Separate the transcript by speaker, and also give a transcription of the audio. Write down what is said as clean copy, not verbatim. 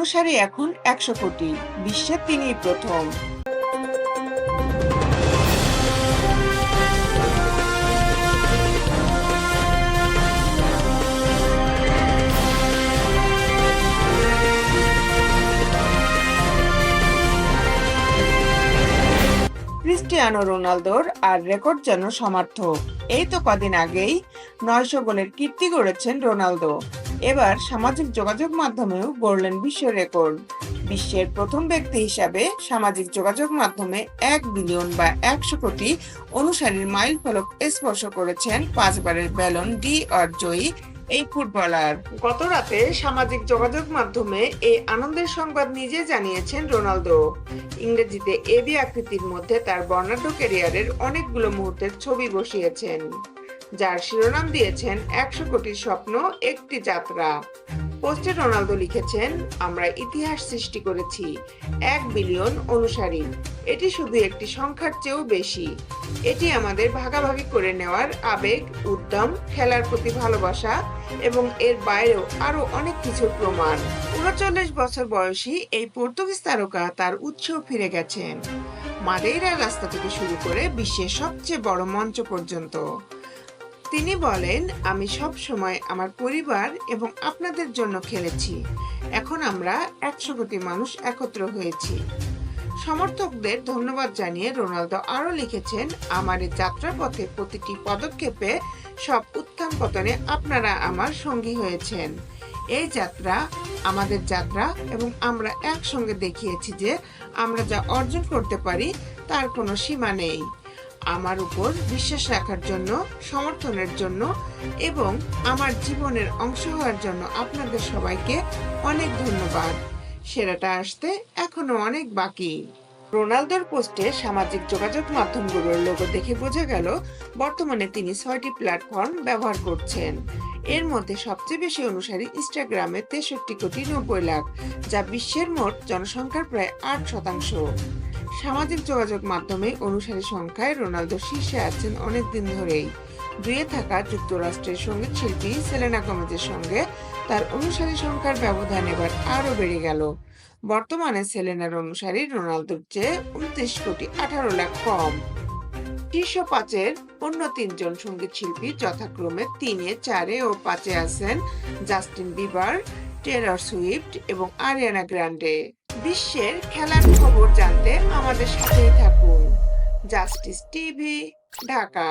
Speaker 1: অনুসারী এখন ১০০ কোটি। বিশ্বে তিনিই প্রথম। ক্রিস্টিয়ানো রোনালদোর আর রেকর্ড যেন সমার্থক। এই তো কদিন আগেই ৯০০ গোলের কীর্তি গড়েছেন রোনালদো। এবার সামাজিক যোগাযোগ মাধ্যমেও গড়লেন বিশ্ব রেকর্ড। বিশ্বের প্রথম ব্যক্তি হিসাবে সামাজিক যোগাযোগ মাধ্যমে ১ বিলিয়ন বা ১০০ কোটি অনুসারীর মাইল ফলক স্পর্শ করেছেন ৫ বারের ব্যালন ডি অর জয়ী এই ফুটবলার। গত রাতে সামাজিক যোগাযোগ মাধ্যমে এই আনন্দের সংবাদ নিজে জানিয়েছেন রোনালদো। ইংরেজিতে এবি আকৃতির মধ্যে তার বর্ণাঢ্য ক্যারিয়ারের অনেকগুলো মুহূর্তের ছবি বসিয়েছেন, যার শিরোনাম দিয়েছেন ১০০ কোটির স্বপ্ন একটি যাত্রা। পোস্টে রোনালদো লিখেছেন, আমরা ইতিহাস সৃষ্টি করেছি, ১ বিলিয়ন অনুসারী। এটি শুধু একটি সংখ্যার চেয়েও বেশি। এটি আমাদের ভাগাভাগি করে নেওয়ার আবেগ, উদ্যম, খেলার প্রতি ভালোবাসা এবং এর বাইরেও আরো অনেক কিছুর প্রমাণ। ৩৯ বছর বয়সী এই পর্তুগিজ তারকা তার উৎসেও ফিরে গেছেন, মাদেইরার রাস্তা থেকে শুরু করে বিশ্বের সবচেয়ে বড় মঞ্চ পর্যন্ত। তিনি বলেন, আমি সব সময় আমার পরিবার এবং আপনাদের জন্য খেলেছি। এখন আমরা ১০০ কোটি মানুষ একত্র হয়েছি। সমর্থকদের ধন্যবাদ জানিয়ে রোনালদো আরো লিখেছেন, আমার এই যাত্রাপথে প্রতিটি পদক্ষেপে সব উত্থান পতনে আপনারা আমার সঙ্গী হয়েছেন। এই যাত্রা আমাদের যাত্রা এবং আমরা একসঙ্গে দেখিয়েছি যে আমরা যা অর্জন করতে পারি তার কোনো সীমা নেই। আমার উপর বিশ্বাস রাখার জন্য, সমর্থনের জন্য এবং আমার জীবনের অংশ হওয়ার জন্য আপনাদের সবাইকে অনেক ধন্যবাদ। সেরাটা আসতে এখনো অনেক বাকি। রোনালদোর পোস্টে সামাজিক যোগাযোগ মাধ্যমগুলোর লোগো দেখে বোঝা গেল বর্তমানে তিনি ৬টি প্ল্যাটফর্ম ব্যবহার করছেন। এর মধ্যে সবচেয়ে বেশি অনুসারী ইনস্টাগ্রামে ৬৩ কোটি ৯০ লাখ, যা বিশ্বের মোট জনসংখ্যার প্রায় ৮%। সামাজিক যোগাযোগ মাধ্যমে অনুসারী সংখ্যায় রোনালদো শীর্ষে আছেন অনেকদিন ধরেই। দুইয়ে থাকা যুক্তরাষ্ট্রের সঙ্গীত শিল্পী সেলেনা গোমেজের সঙ্গে তার অনুসারী সংখ্যার ব্যবধান এবার আরো বেড়ে গেল। বর্তমানে সেলেনার অনুসারী রোনালদোর চেয়ে ২৯ কোটি ১৮ লাখ কম। শীর্ষ ৫-এর অন্য ৩ জন সঙ্গীত শিল্পী যথাক্রমে ৩, ৪ ও ৫-এ আছেন জাস্টিন বিবার, টেলর সুইফট এবং আরিয়ানা গ্র্যান্ডে। বিশ্বের খেলার খবর জানতে আমাদের সাথেই থাকুন। Justice TV, Dhaka.